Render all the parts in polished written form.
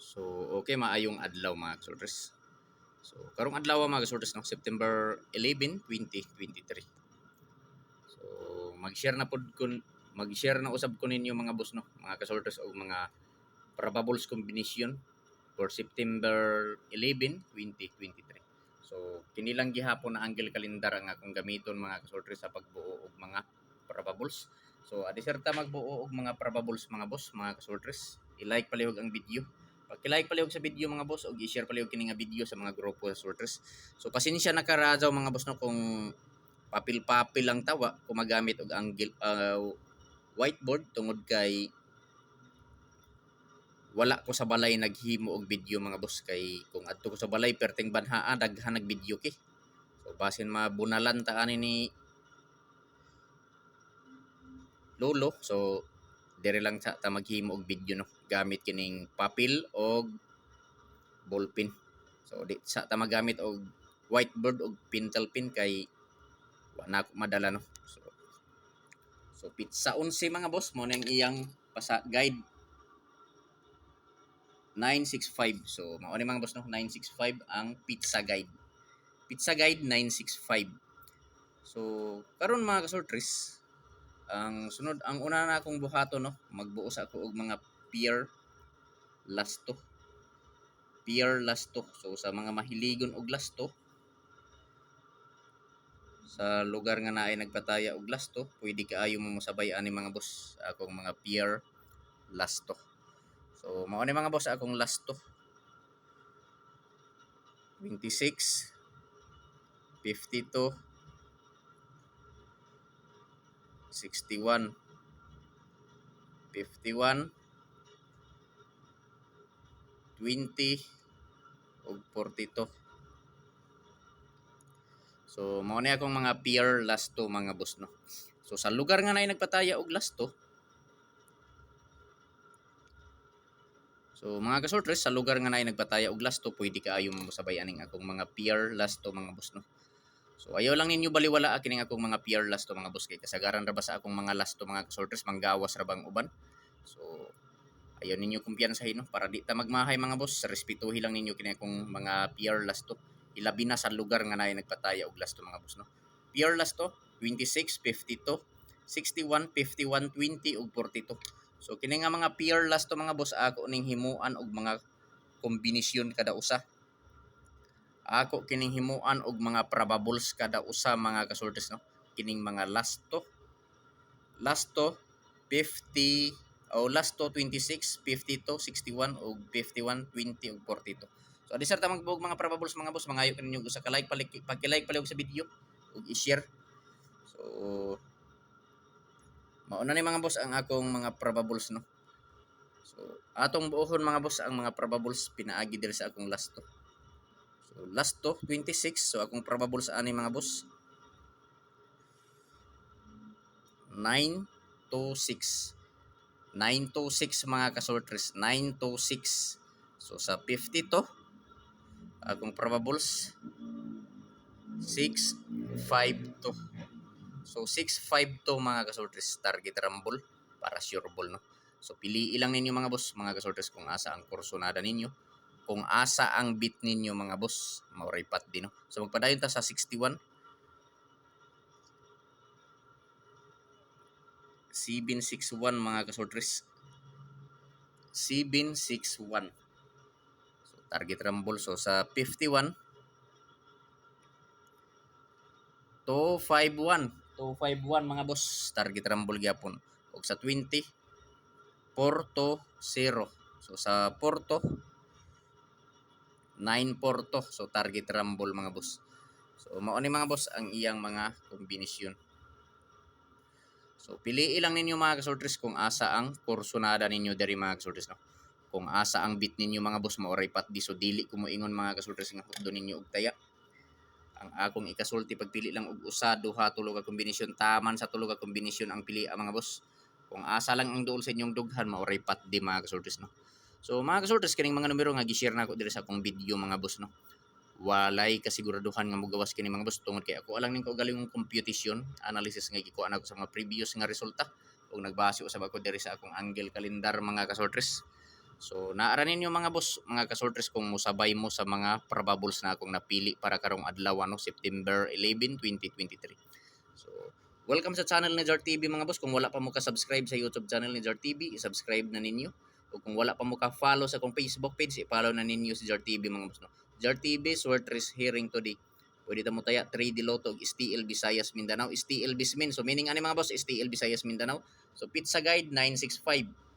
So, okay, maayong adlaw mga kasultres. So, karong adlaw mga kasultres no, September 11, 2023. So, mag-share na pod kun mag-share na usab ko ninyo mga boss no, mga kasultres og mga probables combination for September 11, 2023. So, kini lang gihapon na angle kalendar ang akong gamiton mga kasultres sa pagbuo og mga probables. So, adiserta magbuo og mga probables mga boss, mga kasultres. I-like palihog ang video. Pag-like palihog sa video mga boss og i-share palihog kini nga video sa mga grupo sa sorters. So pasensya na karazaw mga boss no kung papil-papil lang tawa kung magamit og angle whiteboard tungod kay wala ko sa balay naghimo og video mga boss kay kung adto ko sa balay perting banhaa daghan nag video ki. So basin mabunalan ta ani ni lolo. So dire lang sa ta maghimo og video no gamit kining papel og ballpen. So di sa ta magamit og whiteboard og pentel pen kay wa na ako madala no. So pizza 11 mga boss mo nang iyang pasa guide 965. So mao ni mga boss no 965 ang pizza guide. Pizza guide 965. So karon mga kasortris ang sunod ang una na akong buhaton no magbuo sa ako og mga pear lasto. Pear lasto. So sa mga mahiligon og lasto sa lugar nga naay nagpataya og lasto, pwede kaayo mo mosabay ani mga boss akong mga pear lasto. So mao ni mga boss akong lasto. 26 52 61 51 20 ug 42. So mao ni akong mga pear lasto mga boss no. So sa lugar nga naay nagpataya og lasto, so mga kasortres sa lugar nga naay nagpataya og lasto, pwede kaayo mo sabay aning akong mga pear lasto mga boss no. So ayaw lang ninyo baliwala kining akong mga pear lasto mga boss kay kasagaran ra ba sa akong mga lasto mga kasortres manggawas ra bang uban. So ayaw ninyo kumpiyansahin no para di ta magmahay mga boss, respetuhi lang ninyo kini akong mga pear lasto. Ilabi na sa lugar nga naay nagpataya og lasto mga boss no. Pear lasto 26, 52, 61, 51, 20 ug 42. So kini nga mga pear lasto mga boss ako ning himuan og mga kombinasyon kada usa. Ako kining himuan og mga probables kada usa mga kasortes no. Kining mga lasto 50 o lasto 26, 52, 61 ug 51, 20 ug 42. So adi sa ta magbuog mga probables mga boss, mangayo kaninyo usa ka like pag-like palihog sa video ug i-share. So mauna ni mga boss ang akong mga probables no. So atong buohon mga boss ang mga probables pinaagi diri sa akong lasto. So lasto 26. So akong probable sa ani mga boss 926. 926 mga kasortres, 926. So sa 50 to akong probables 652. So 652 mga kasortres target rumble para sure ball no. So pili lang ninyo mga boss mga kasortres kung asa ang kursonada ninyo, kung asa ang beat ninyo mga boss, mauray pat din no. So magpadayon ta sa 61 761 mga kasortres, 761. So target rumble. So sa 51 251 mga boss target rumble gyapon. Og sa 20 4 0. So sa Porto 9 Porto. So target rumble mga boss. So mao ni mga boss ang iyang mga kombinasyon. So pili lang ninyo mga kasortres kung asa ang kursonada ninyo diri mga kasortres no. Kung asa ang beat ninyo mga boss mauray pat di. So dili ko moingon mga kasortres nga hudon ninyo og taya. Ang akong ikasulti pagpili lang og usa, duha, tulo ka kombinasyon, taman sa tulo ka kombinasyon ang pili mga boss. Kung asa lang ang duol sa inyong dughan mauray pat di mga kasortres no. So mga kasortres kining mga numero nga gi-share nako diri sa akong video mga boss no. Walay kasiguraduhan nga mogawas kini mga boss tungod kay ako alang ning kaugalingong computation analysis nga gikuha nako sa mga previous nga resulta ug nagbase usab ako diri sa akong angle kalendar mga kasortres. So naara ninyo mga boss, mga kasortres, kung musabay mo sa mga probables na akong napili para karong adlaw no, September 11, 2023. So welcome sa channel ni Jar TV mga boss. Kung wala pa mo ka-subscribe sa YouTube channel ni Jar TV, i-subscribe na ninyo. O kung wala pa mo ka-follow sa akong Facebook page, i-follow na ninyo si Jar TV mga boss no. Jar TV, Swertres Hearing Today. Pwede ta mo taya 3D Lotto, STL Visayas Mindanao, STL Bismin. So meaning ani mga boss, STL Visayas Mindanao. So Pizza Guide 965.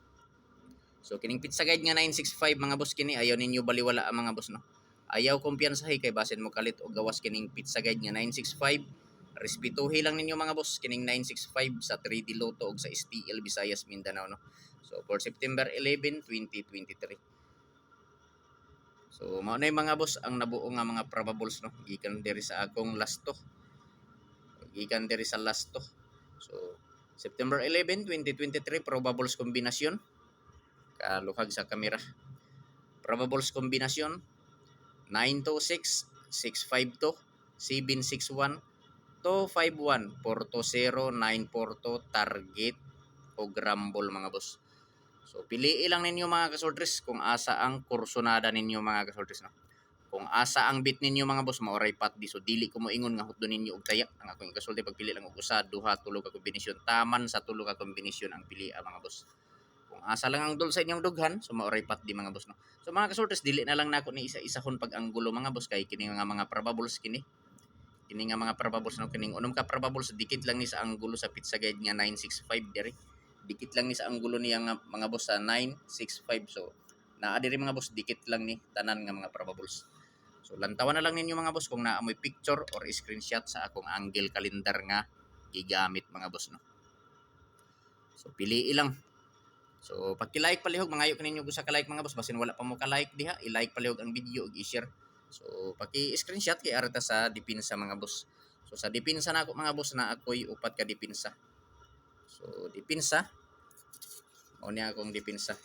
So kining pizza guide nga 965 mga boss kini, ayaw ninyo baliwala ang mga boss no. Ayaw kumpiyansahi kay basin mo kalit o gawas kining pizza guide nga 965. Respetuhi lang ninyo mga boss kining 965 sa 3D Lotto ug sa STL Visayas Mindanao no. So for September 11, 2023. So mao na mga boss ang nabuo nga mga probables no. Gikan diri sa akong lasto. Gikan diri sa lasto. So September 11, 2023 probables kombinasyon kaluhag sa kamera. Probables kombinasyon 926, 652, 761, 251, 420, 942, target o grumble mga boss. So piliin lang ninyo mga kasortres kung asa ang kursonada ninyo mga kasortres no. Kung asa ang bit ninyo mga boss, maoray patdi. So dili ko moingon nga hutdo ninyo og tayak ang akong kasulti pagpili lang og usa, duha, tulo ka kombinasyon. Taman sa tulo ka kombinasyon ang pili mga boss. Kung asa lang ang dul sa inyong dughan, so maoray patdi mga boss no. So mga kasortes, dili na lang nako ni isa-isahon pag anggulo mga boss kay kini nga mga probables kini. Kini nga mga probables no, kining unom ka probables dikit lang ni sa anggulo sa pizza guide nga 965 diri. Dikit lang ni sa anggulo niya nga mga boss sa 965. So naa diri mga boss, dikit lang ni tanan nga mga probables. So lantawan na lang ninyo mga boss kung naamoy picture or screenshot sa akong angle calendar nga gigamit mga boss no. So pili lang. So pagki-like palihog, mangayo kaninyo gusto ka like mga boss, basin wala pa mo ka-like diha, i-like palihog ang video ug i-share. So paki-screenshot kay arta sa dipinsa mga boss. So sa dipinsa na ako mga boss, na ako'y upat ka dipinsa. So dipinsa, mao ni akong dipinsa.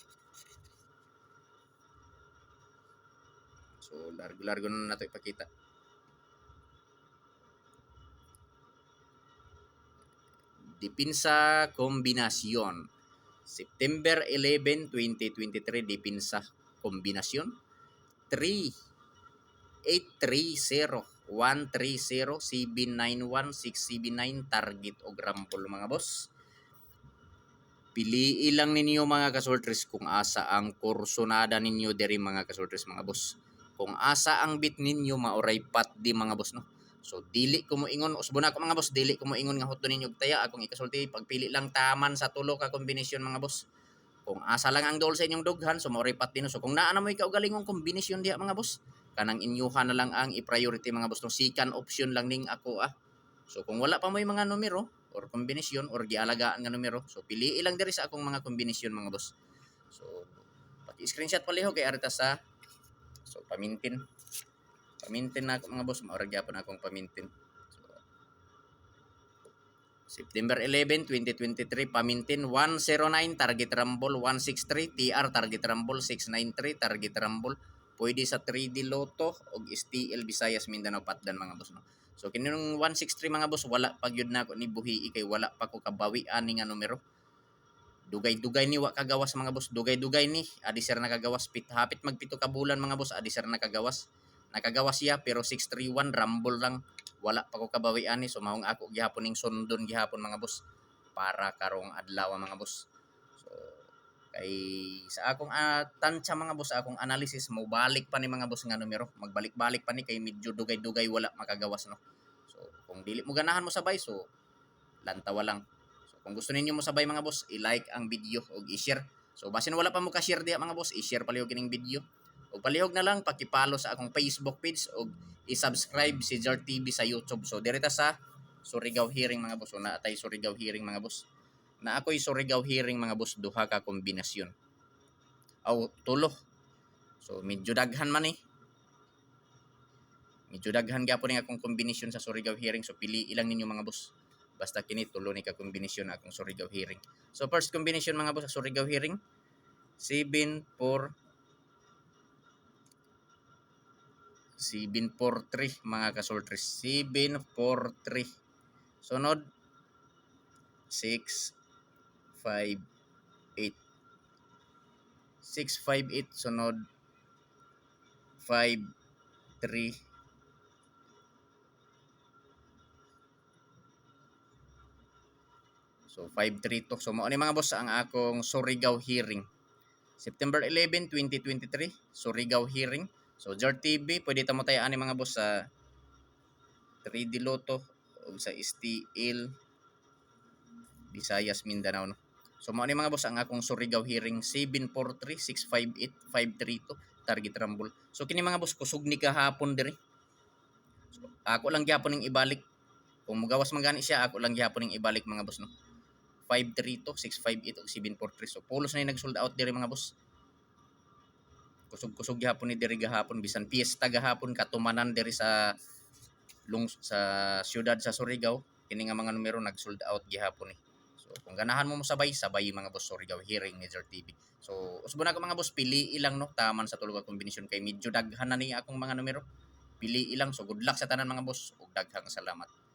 So largo-largo na nato ipakita. Dipinsa kombinasyon. September 11, 2023, dipinsa kombinasyon 3, 830, 130, 791, 679, target o grumble mga boss. Piliin lang ninyo mga kasortres kung asa ang kursonada ninyo diri mga kasortres mga boss. Kung asa ang bit ninyo, maoray pat di mga boss no. So dili ko mo ingon, usbo na ako mga boss, dili ko mo ingon nga hutdo ninyo taya akong ikasulti, pagpili lang taman sa tulo ka kombinasyon mga boss. Kung asa lang ang dol sa inyong dughan, so maoray pat din. So kung naa na mo kaugalingong kombinasyon diha mga boss, kanang inyuhan na lang ang i-priority mga boss no. Second option lang ning ako So kung wala pa mo yung mga numero or kombinasyon or gialagaan nga numero, so pili lang diri sa akong mga kombinasyon mga boss. So paki-screenshot palihog kay arta sa pamintin. Pamintin na ako mga boss, maura gyapon akong pamintin. So, September 11, 2023, pamintin 109, target rumble 163, TR target rumble 693, target rumble. Pwede sa 3D Lotto o STL Visayas Mindanao Patdan mga boss no. So kininong 163 mga boss, wala pa gyud nako ni buhi kay wala pa ko kabawi ani nga numero. Dugay-dugay ni wa kagawas mga boss, dugay-dugay ni adi sir nakagawas hapit magpito ka bulan mga boss, adi sir nakagawas. Nakagawas siya pero 631 rumble lang. Wala pa ko kabawi ani, so mahong ako gihapon ning sundon gihapon mga boss para karong adlaw mga boss. So kay sa akong tansya mga boss, akong analysis mo balik pa ni mga boss nga numero, magbalik-balik pa ni kay medyo dugay-dugay wala makagawas no. So kung dili mo ganahan mo sabay, so lantawa lang. So kung gusto ninyo mo sabay mga boss, i-like ang video ug i-share. So basin wala pa mo ka-share diha mga boss, i-share palihog kining video. Ug palihog na lang paki-follow sa akong Facebook page ug i-subscribe si Jar TV sa YouTube. So direta sa Surigao Hearing mga boss, na atay Surigao Hearing mga boss. Na ako'y Surigao Hearing mga boss, duha ka kombinasyon. Aw tulo. So medyo daghan man Medyo daghan gyapon ning akong kombinasyon sa Surigao Hearing, so pili ilang ninyo mga boss. Basta kini tulo ni ka kombinasyon akong Surigao Hearing. So first kombinasyon mga boss sa Surigao Hearing 743 mga kasultres. 743. Sunod 658. 658 sunod 53. So 532. So mao ni mga boss ang akong Surigao hearing. September 11, 2023, Surigao hearing. So JAR TV, pwede ta mo tayo ani mga boss sa 3D Lotto o sa STL Visayas, Mindanao, no. So mao ni mga boss ang akong Surigao hearing 743-658-532 target rumble. So kini mga boss kusog ni kahapon diri. So, ako lang gyapon ning ibalik. Kung mugawas man gani siya, ako lang gyapon ning ibalik mga boss, no. 532, 658 ug 743. So pulos na yung nag-sold out diri mga boss. Kusog-kusog gihapon ni diri gahapon, bisan piyesta gahapon katumanan diri sa sa siyudad sa Surigao. Kini nga mga numero nag-sold out gihapon ni. So kung ganahan mo sabay mga boss, Surigao hearing ni JAR TV. So usbo na ko mga boss, pili ilang, no, taman sa tulo ka kombinasyon kay medyo daghan na ni akong mga numero. Pili ilang. So good luck sa tanan mga boss ug daghang salamat.